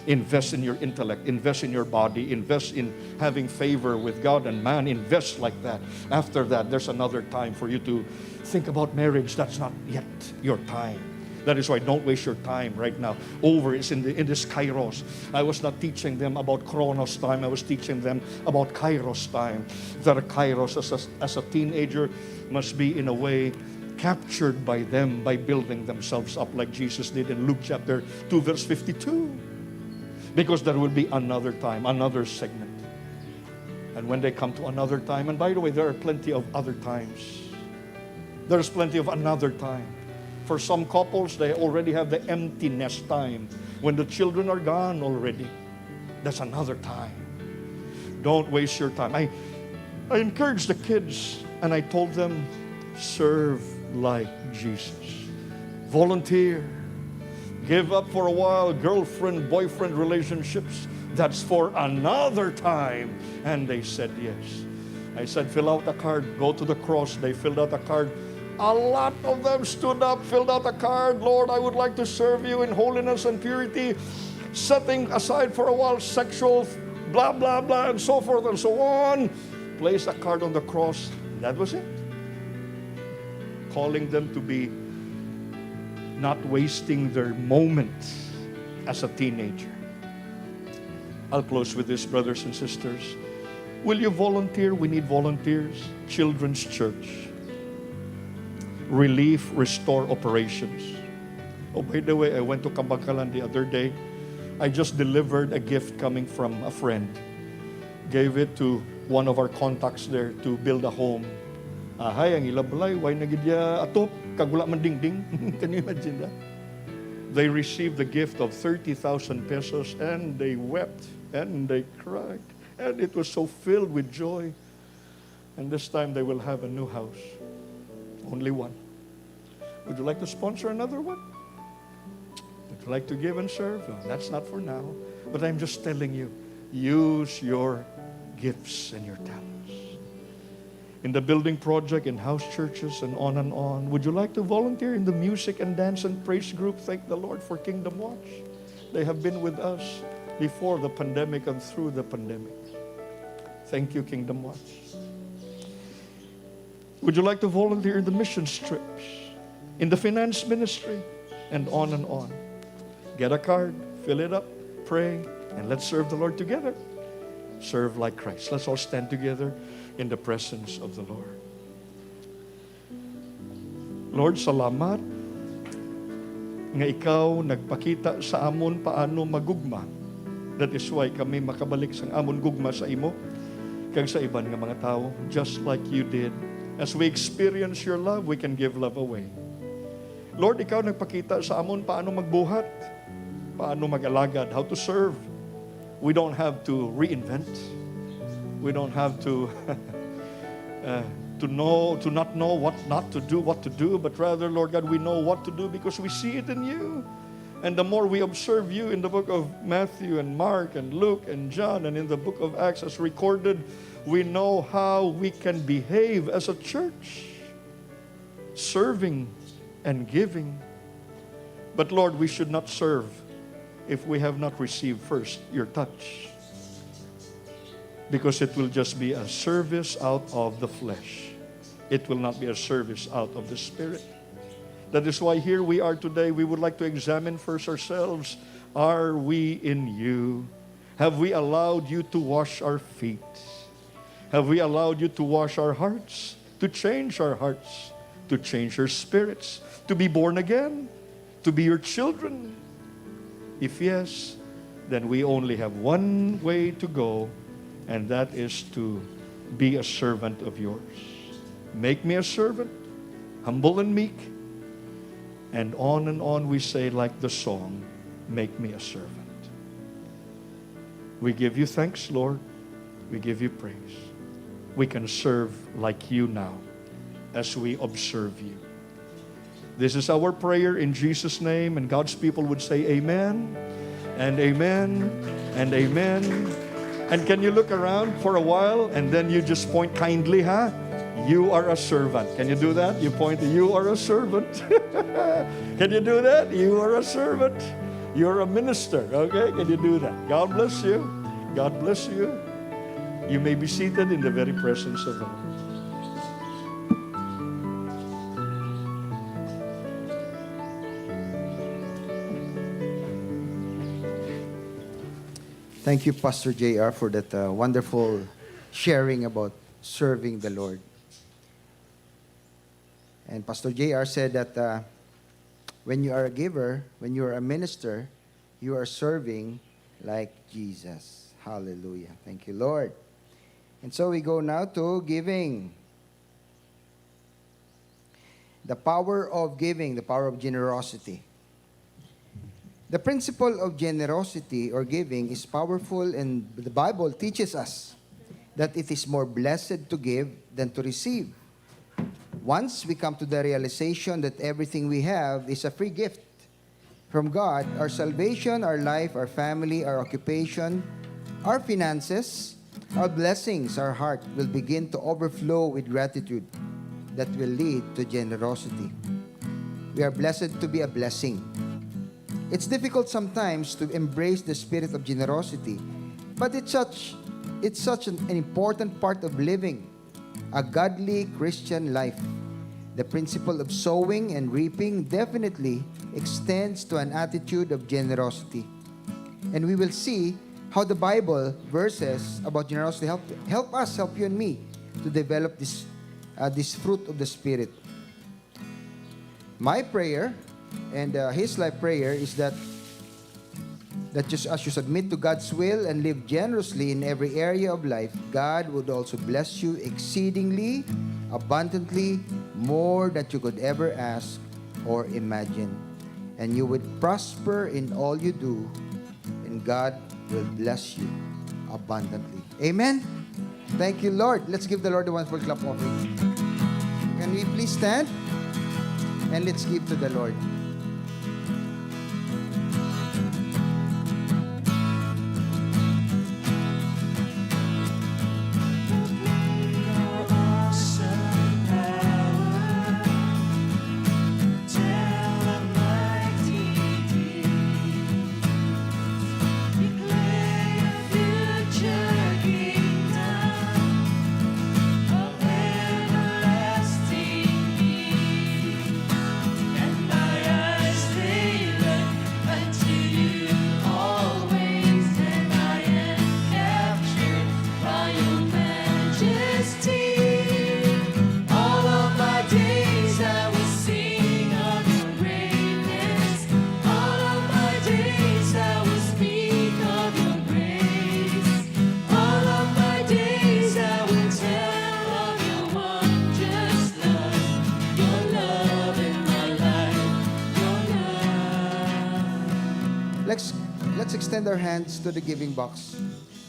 Invest in your intellect, invest in your body, invest in having favor with God and man. Invest like that. After that, there's another time for you to think about marriage. That's not yet your time. That is why don't waste your time right now. Over is in this kairos. I was not teaching them about chronos time. I was teaching them about kairos time. That a kairos as a teenager must be in a way captured by them by building themselves up like Jesus did in Luke chapter 2 verse 52. Because there will be another time, another segment. And when they come to another time, and by the way, there are plenty of other times. There's plenty of another time. For some couples, they already have the empty nest time. When the children are gone already, that's another time. Don't waste your time. I encouraged the kids and I told them, serve like Jesus. Volunteer. Give up for a while girlfriend, boyfriend relationships. That's for another time. And they said yes. I said, fill out a card. Go to the cross. They filled out a card. A lot of them stood up, filled out a card. Lord, I would like to serve you in holiness and purity, setting aside for a while sexual blah, blah, blah, and so forth and so on. Place a card on the cross. That was it. Calling them to be not wasting their moments as a teenager. I'll close with this, brothers and sisters. Will you volunteer? We need volunteers. Children's Church. Relief Restore Operations. Oh, by the way, I went to Kabangkalan the other day. I just delivered a gift coming from a friend. Gave it to one of our contacts there to build a home. Ahay, ang ilabalay, why nagidya atop, kagula man dingding. Can you imagine that? They received the gift of 30,000 pesos and they wept and they cried. And it was so filled with joy. And this time they will have a new house. Only one. Would you like to sponsor another one? Would you like to give and serve? No, that's not for now. But I'm just telling you, use your gifts and your talents. In the building project, in house churches, and on and on. Would you like to volunteer in the music and dance and praise group? Thank the Lord for Kingdom Watch. They have been with us before the pandemic and through the pandemic. Thank you, Kingdom Watch. Would you like to volunteer in the mission trips, in the finance ministry, and on and on? Get a card, fill it up, pray, and let's serve the Lord together. Serve like Christ. Let's all stand together in the presence of the Lord. Lord, salamat nga ikaw nagpakita sa amon paano magugma. That is why kami makabalik sa amon gugma sa imo kag sa iban nga mga tao, just like you did. As we experience your love, we can give love away. Lord, ikaw nagpakita sa amon paano magbuhat, paano mag-alagad, how to serve. We don't have to reinvent. We don't have to to not know what not to do, what to do, but rather, Lord God, we know what to do because we see it in you. And the more we observe you in the book of Matthew and Mark and Luke and John and in the book of Acts as recorded, we know how we can behave as a church, serving and giving. But Lord, we should not serve if we have not received first your touch. because it will just be a service out of the flesh. It will not be a service out of the Spirit. That is why here we are today. We would like to examine first ourselves. Are we in you? Have we allowed you to wash our feet? Have we allowed you to wash our hearts, to change our hearts, to change our spirits, to be born again, to be your children? If yes, then we only have one way to go, and that is to be a servant of yours. Make me a servant, humble and meek. And on we say like the song, make me a servant. We give you thanks, Lord. We give you praise. We can serve like you now as we observe you. This is our prayer in Jesus' name, and God's people would say amen, and amen, and amen. And can you look around for a while, and then you just point kindly, huh? You are a servant. Can you do that? You point, you are a servant. Can you do that? You are a servant. You're a minister, okay? Can you do that? God bless you. God bless you. You may be seated in the very presence of the Lord. Thank you, Pastor JR, for that wonderful sharing about serving the Lord. And Pastor JR said that when you are a giver, when you are a minister, you are serving like Jesus. Hallelujah. Thank you, Lord. And so we go now to giving. The power of giving, the power of generosity. The principle of generosity or giving is powerful, and the Bible teaches us that it is more blessed to give than to receive. Once we come to the realization that everything we have is a free gift from God, our salvation, our life, our family, our occupation, our finances, our blessings, our heart will begin to overflow with gratitude that will lead to generosity. We are blessed to be a blessing. It's difficult sometimes to embrace the spirit of generosity, but it's such an important part of living a godly Christian life. The principle of sowing and reaping definitely extends to an attitude of generosity. And we will see how the Bible verses about generosity help you and me to develop this fruit of the Spirit. My prayer and his life prayer is that just as you submit to God's will and live generously in every area of life, God would also bless you exceedingly, abundantly, more than you could ever ask or imagine. And you would prosper in all you do, and God will bless you abundantly. Amen? Thank you, Lord. Let's give the Lord a wonderful clap offering. Can we please stand? And let's give to the Lord. Let's extend our hands to the giving box.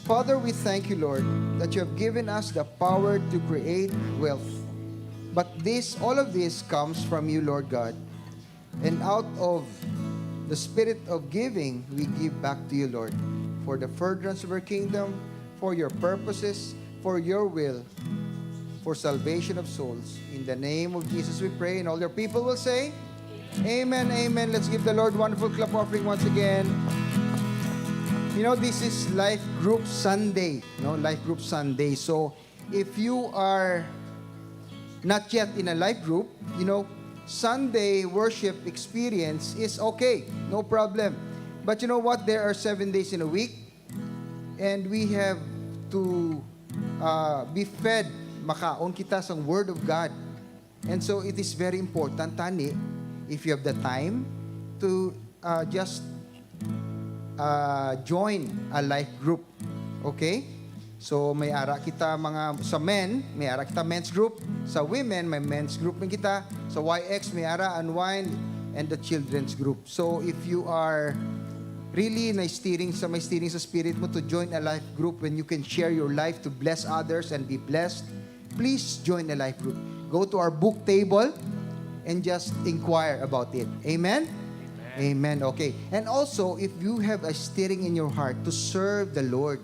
Father, we thank you, Lord, that you have given us the power to create wealth. But all of this comes from you, Lord God. And out of the spirit of giving, we give back to you, Lord, for the furtherance of our kingdom, for your purposes, for your will, for salvation of souls. In the name of Jesus we pray, and all your people will say, Amen, amen. Let's give the Lord a wonderful clap offering once again. You know, this is Life Group Sunday. Life Group Sunday. So, if you are not yet in a life group, Sunday worship experience is okay. No problem. But you know what? There are 7 days in a week. And we have to be fed. Makaon kita sa Word of God. And so, it is very important, Tani, if you have the time, to just join a life group. Okay? So, may ara kita sa men, may ara kita men's group. Sa women, may men's group din kita. Sa YX, may ara unwind and the children's group. So, if you are really may steering sa spirit mo to join a life group when you can share your life to bless others and be blessed, please join a life group. Go to our book table and just inquire about it. Amen? Amen. Okay. And also, if you have a steering in your heart to serve the Lord,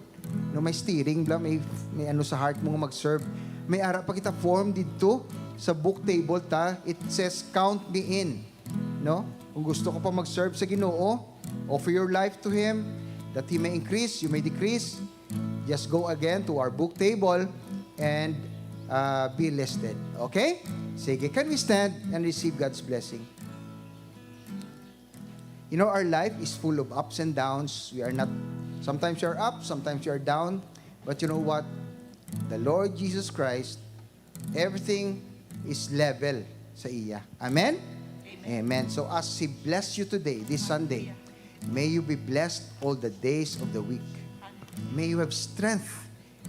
may steering bla, may ano sa heart mo mag-serve, may ara pa kita form dito sa book table ta. It says, count me in. Kung gusto ko pa mag-serve sa Ginoo, offer your life to Him, that He may increase, you may decrease. Just go again to our book table and be listed. Okay? Sige, can we stand and receive God's blessing? Our life is full of ups and downs. Sometimes you're up, sometimes you're down. But you know what? The Lord Jesus Christ, everything is level sa iya. Amen? Amen. So as He bless you today, this Sunday, may you be blessed all the days of the week. May you have strength.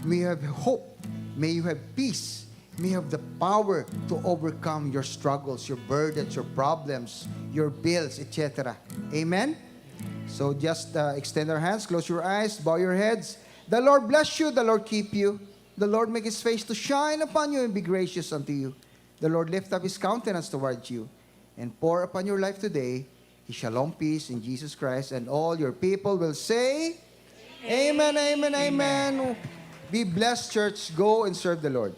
May you have hope. May you have peace. May you have the power to overcome your struggles, your burdens, your problems, your bills, etc. Amen? So just extend our hands, close your eyes, bow your heads. The Lord bless you, the Lord keep you. The Lord make His face to shine upon you and be gracious unto you. The Lord lift up His countenance towards you and pour upon your life today His shalom peace in Jesus Christ. And all your people will say, Amen, amen, amen. Be blessed, church. Go and serve the Lord.